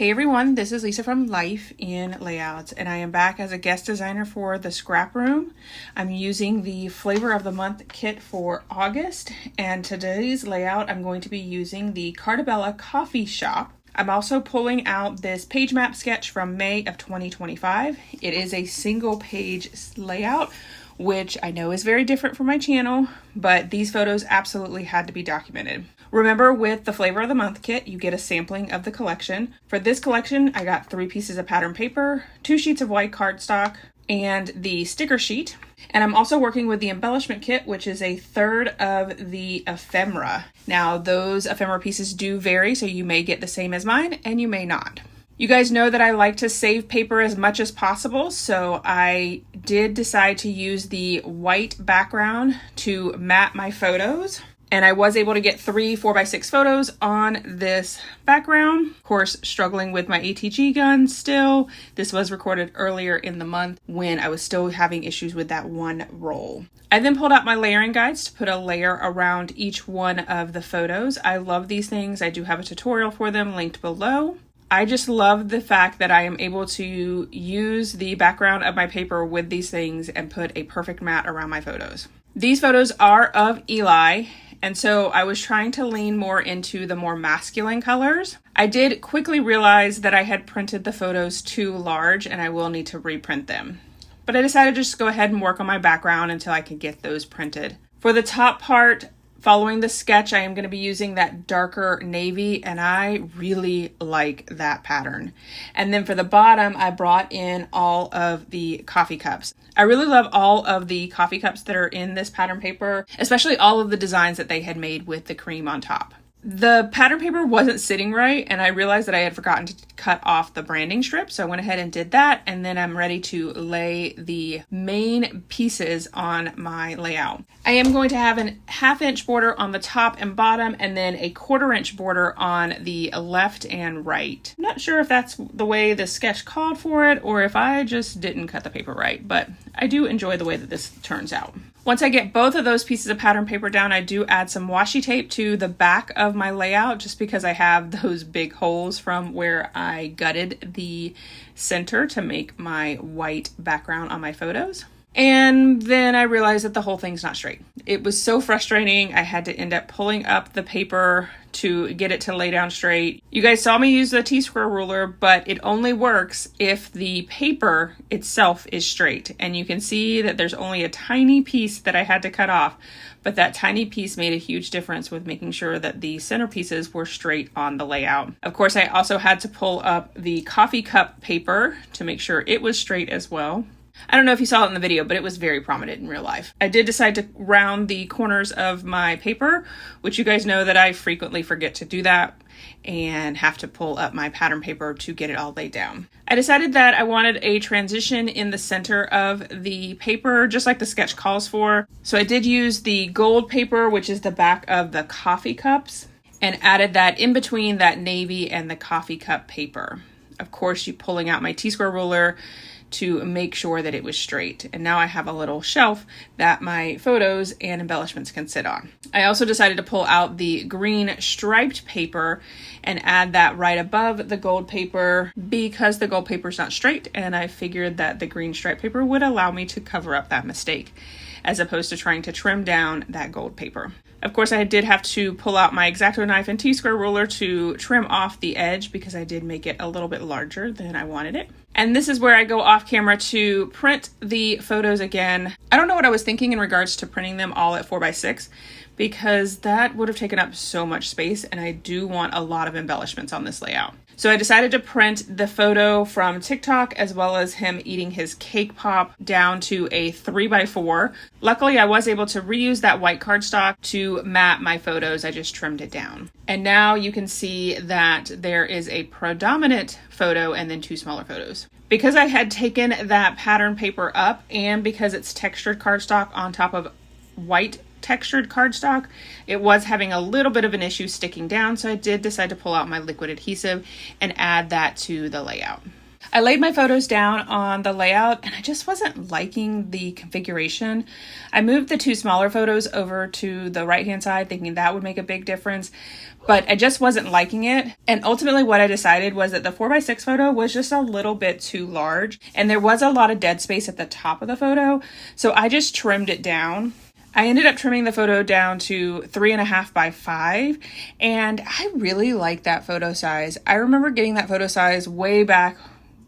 Hey everyone, this is Lisa from Life in Layouts, and I am back as a guest designer for the Scrap Room. I'm using the Flavor of the Month kit for August, and today's layout I'm going to be using the Cartabella Coffee Shop. I'm also pulling out this page map sketch from May of 2025. It is a single page layout, which I know is very different from my channel, but these photos absolutely had to be documented. Remember, with the Flavor of the Month kit, you get a sampling of the collection. For this collection, I got 3 pieces of pattern paper, 2 sheets of white cardstock, and the sticker sheet. And I'm also working with the embellishment kit, which is a third of the ephemera. Now, those ephemera pieces do vary, so you may get the same as mine, and you may not. You guys know that I like to save paper as much as possible, so I did decide to use the white background to map my photos. And I was able to get 3 4x6 photos on this background. Of course, struggling with my ATG gun still. This was recorded earlier in the month when I was still having issues with that one roll. I then pulled out my layering guides to put a layer around each one of the photos. I love these things. I do have a tutorial for them linked below. I just love the fact that I am able to use the background of my paper with these things and put a perfect mat around my photos. These photos are of Eli, and so I was trying to lean more into the more masculine colors. I did quickly realize that I had printed the photos too large and I will need to reprint them. But I decided to just go ahead and work on my background until I could get those printed. For the top part, following the sketch, I am going to be using that darker navy, and I really like that pattern. And then for the bottom, I brought in all of the coffee cups. I really love all of the coffee cups that are in this pattern paper, especially all of the designs that they had made with the cream on top. The pattern paper wasn't sitting right, and I realized that I had forgotten to cut off the branding strip, so I went ahead and did that, and then I'm ready to lay the main pieces on my layout. I am going to have a 1/2 inch border on the top and bottom, and then a 1/4 inch border on the left and right. I'm not sure if that's the way the sketch called for it, or if I just didn't cut the paper right, but I do enjoy the way that this turns out. Once I get both of those pieces of pattern paper down, I do add some washi tape to the back of my layout just because I have those big holes from where I gutted the center to make my white background on my photos. And then I realized that the whole thing's not straight. It was so frustrating. I had to end up pulling up the paper to get it to lay down straight. You guys saw me use the T-square ruler, but it only works if the paper itself is straight. And you can see that there's only a tiny piece that I had to cut off, but that tiny piece made a huge difference with making sure that the centerpieces were straight on the layout. Of course, I also had to pull up the coffee cup paper to make sure it was straight as well. I don't know if you saw it in the video, but it was very prominent in real life. I did decide to round the corners of my paper, which you guys know that I frequently forget to do that and have to pull up my pattern paper to get it all laid down. I decided that I wanted a transition in the center of the paper, just like the sketch calls for. So I did use the gold paper, which is the back of the coffee cups, and added that in between that navy and the coffee cup paper. Of course, you pulling out my T-square ruler to make sure that it was straight. And now I have a little shelf that my photos and embellishments can sit on. I also decided to pull out the green striped paper and add that right above the gold paper because the gold paper is not straight, and I figured that the green striped paper would allow me to cover up that mistake as opposed to trying to trim down that gold paper. Of course, I did have to pull out my X-Acto knife and T-square ruler to trim off the edge because I did make it a little bit larger than I wanted it. And this is where I go off camera to print the photos again. I don't know what I was thinking in regards to printing them all at 4x6 because that would have taken up so much space, and I do want a lot of embellishments on this layout. So I decided to print the photo from TikTok as well as him eating his cake pop down to a 3x4. Luckily, I was able to reuse that white cardstock to map my photos. I just trimmed it down. And now you can see that there is a predominant photo and then 2 smaller photos. Because I had taken that pattern paper up and because it's textured cardstock on top of white textured cardstock, it was having a little bit of an issue sticking down, so I did decide to pull out my liquid adhesive and add that to the layout. I laid my photos down on the layout and I just wasn't liking the configuration. I moved the 2 smaller photos over to the right-hand side thinking that would make a big difference, but I just wasn't liking it. And ultimately what I decided was that the 4x6 photo was just a little bit too large and there was a lot of dead space at the top of the photo, so I just trimmed it down. I ended up trimming the photo down to 3.5 by 5, and I really like that photo size. I remember getting that photo size way back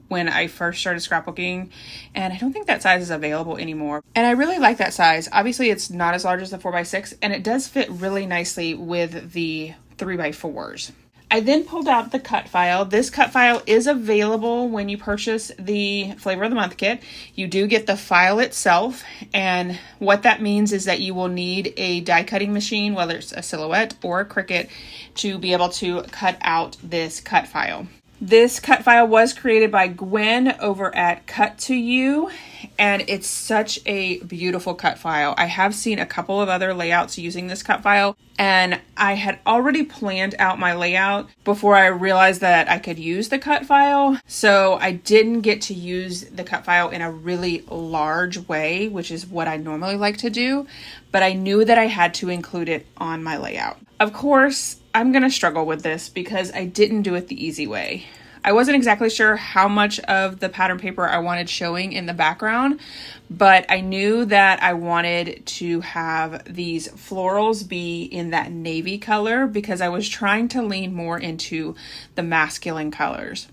when I first started scrapbooking, and I don't think that size is available anymore. And I really like that size. Obviously, it's not as large as the 4x6, and it does fit really nicely with the 3x4s. I then pulled out the cut file. This cut file is available when you purchase the Flavor of the Month kit. You do get the file itself, and what that means is that you will need a die cutting machine, whether it's a Silhouette or a Cricut, to be able to cut out this cut file. This cut file was created by Gwen over at Cut to You, and it's such a beautiful cut file. I have seen a couple of other layouts using this cut file, and I had already planned out my layout before I realized that I could use the cut file. So I didn't get to use the cut file in a really large way, which is what I normally like to do, but I knew that I had to include it on my layout. Of course, I'm going to struggle with this because I didn't do it the easy way. I wasn't exactly sure how much of the pattern paper I wanted showing in the background, but I knew that I wanted to have these florals be in that navy color because I was trying to lean more into the masculine colors.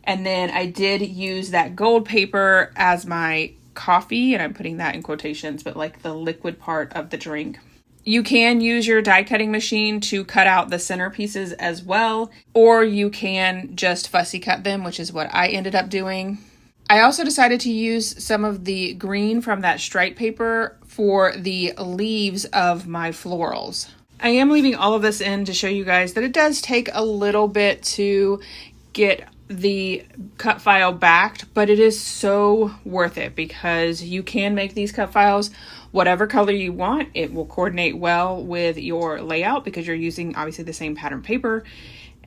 And then I did use that gold paper as my coffee, and I'm putting that in quotations, but like the liquid part of the drink. You can use your die cutting machine to cut out the center pieces as well, or you can just fussy cut them, which is what I ended up doing. I also decided to use some of the green from that stripe paper for the leaves of my florals. I am leaving all of this in to show you guys that it does take a little bit to get the cut file backed, but it is so worth it because you can make these cut files whatever color you want. It will coordinate well with your layout because you're using obviously the same pattern paper,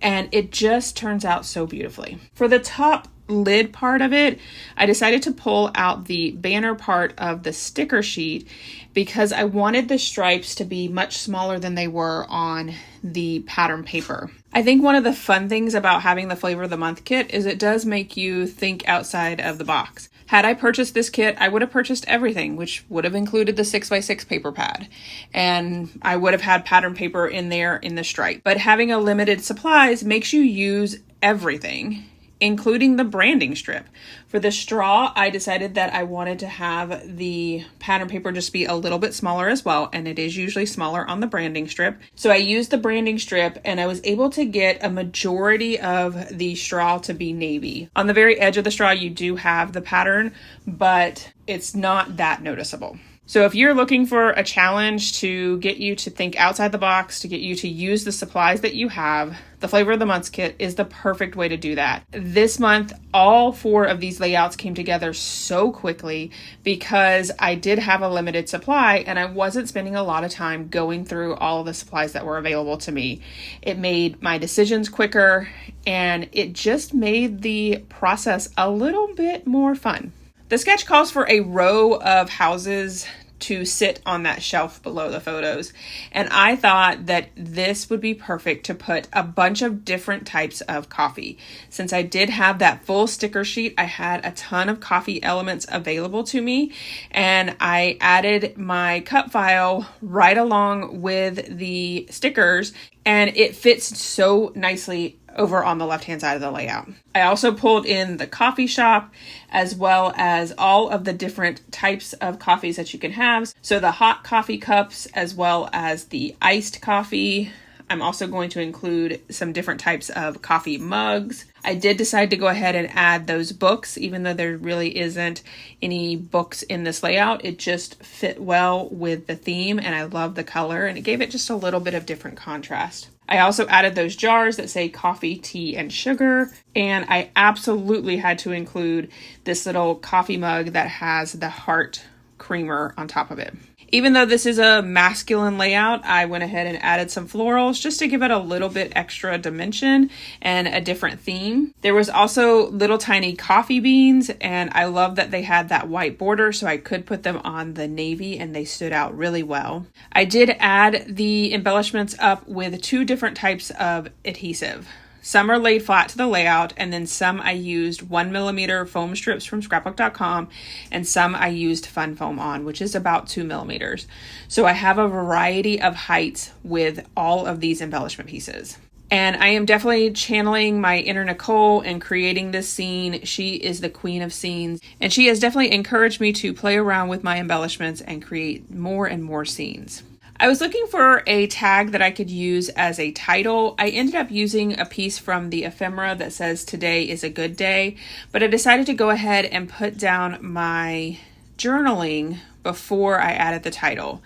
and it just turns out so beautifully. For the top lid part of it, I decided to pull out the banner part of the sticker sheet because I wanted the stripes to be much smaller than they were on the pattern paper. I think one of the fun things about having the Flavor of the Month kit is it does make you think outside of the box. Had I purchased this kit, I would have purchased everything, which would have included the 6x6 paper pad. And I would have had pattern paper in there in the stripe. But having a limited supplies makes you use everything, including the branding strip. For the straw, I decided that I wanted to have the pattern paper just be a little bit smaller as well, and it is usually smaller on the branding strip. So I used the branding strip and I was able to get a majority of the straw to be navy. On the very edge of the straw, you do have the pattern, but it's not that noticeable. So if you're looking for a challenge to get you to think outside the box, to get you to use the supplies that you have, the Flavor of the Month kit is the perfect way to do that. This month, all 4 of these layouts came together so quickly because I did have a limited supply and I wasn't spending a lot of time going through all of the supplies that were available to me. It made my decisions quicker and it just made the process a little bit more fun. The sketch calls for a row of houses to sit on that shelf below the photos. And I thought that this would be perfect to put a bunch of different types of coffee. Since I did have that full sticker sheet, I had a ton of coffee elements available to me. And I added my cut file right along with the stickers, and it fits so nicely over on the left-hand side of the layout. I also pulled in the coffee shop as well as all of the different types of coffees that you can have. So the hot coffee cups as well as the iced coffee. I'm also going to include some different types of coffee mugs. I did decide to go ahead and add those books, even though there really isn't any books in this layout. It just fit well with the theme and I love the color and it gave it just a little bit of different contrast. I also added those jars that say coffee, tea, and sugar. And I absolutely had to include this little coffee mug that has the heart creamer on top of it. Even though this is a masculine layout, I went ahead and added some florals just to give it a little bit extra dimension and a different theme. There was also little tiny coffee beans, and I love that they had that white border so I could put them on the navy and they stood out really well. I did add the embellishments up with 2 different types of adhesive. Some are laid flat to the layout, and then some I used 1mm foam strips from Scrapbook.com, and some I used fun foam on, which is about 2mm. So I have a variety of heights with all of these embellishment pieces. And I am definitely channeling my inner Nicole and creating this scene. She is the queen of scenes, and she has definitely encouraged me to play around with my embellishments and create more and more scenes. I was looking for a tag that I could use as a title. I ended up using a piece from the ephemera that says "Today is a good day," but I decided to go ahead and put down my journaling before I added the title.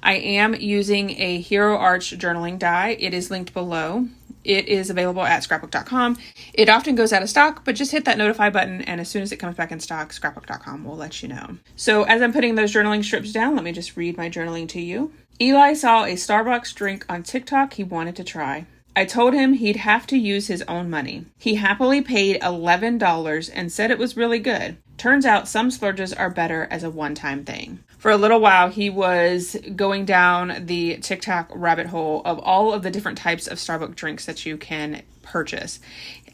I am using a Hero Arch journaling die. It is linked below. It is available at scrapbook.com. It often goes out of stock, but just hit that notify button, and as soon as it comes back in stock, scrapbook.com will let you know. So as I'm putting those journaling strips down, let me just read my journaling to you. Eli saw a Starbucks drink on TikTok he wanted to try. I told him he'd have to use his own money. He happily paid $11 and said it was really good. Turns out some splurges are better as a one-time thing. For a little while, he was going down the TikTok rabbit hole of all of the different types of Starbucks drinks that you can purchase.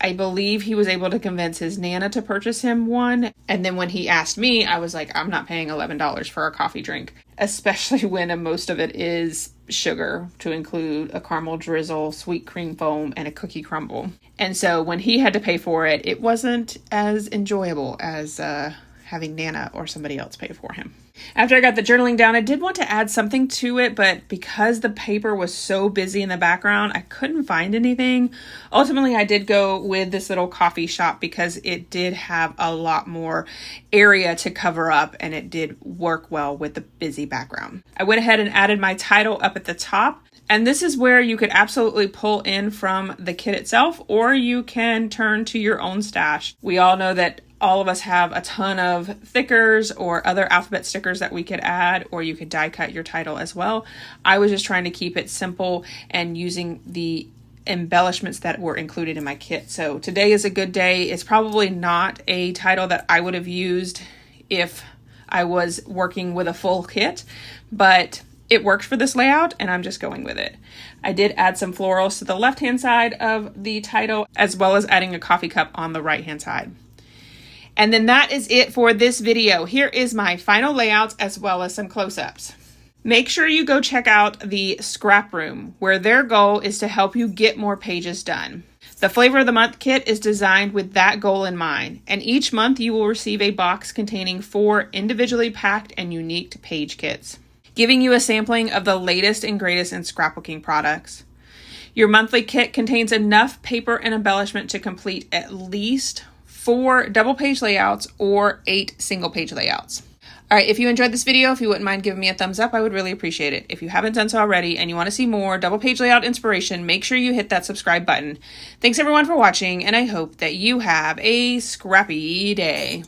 I believe he was able to convince his Nana to purchase him one. And then when he asked me, I was like, I'm not paying $11 for a coffee drink, especially when most of it is sugar, to include a caramel drizzle, sweet cream foam, and a cookie crumble. And so when he had to pay for it, it wasn't as enjoyable as having Nana or somebody else pay for him. After I got the journaling down, I did want to add something to it, but because the paper was so busy in the background, I couldn't find anything. Ultimately, I did go with this little coffee shop because it did have a lot more area to cover up, and it did work well with the busy background. I went ahead and added my title up at the top. And this is where you could absolutely pull in from the kit itself, or you can turn to your own stash. We all know that all of us have a ton of thickers or other alphabet stickers that we could add, or you could die cut your title as well. I was just trying to keep it simple and using the embellishments that were included in my kit. So today is a good day. It's probably not a title that I would have used if I was working with a full kit, but it worked for this layout, and I'm just going with it. I did add some florals to the left-hand side of the title, as well as adding a coffee cup on the right-hand side. And then that is it for this video. Here is my final layout, as well as some close-ups. Make sure you go check out the Scrap Room, where their goal is to help you get more pages done. The Flavor of the Month kit is designed with that goal in mind, and each month you will receive a box containing 4 individually packed and unique page kits, giving you a sampling of the latest and greatest in scrapbooking products. Your monthly kit contains enough paper and embellishment to complete at least 4 double page layouts or 8 single page layouts. All right, if you enjoyed this video, if you wouldn't mind giving me a thumbs up, I would really appreciate it. If you haven't done so already and you want to see more double page layout inspiration, make sure you hit that subscribe button. Thanks everyone for watching, and I hope that you have a scrappy day.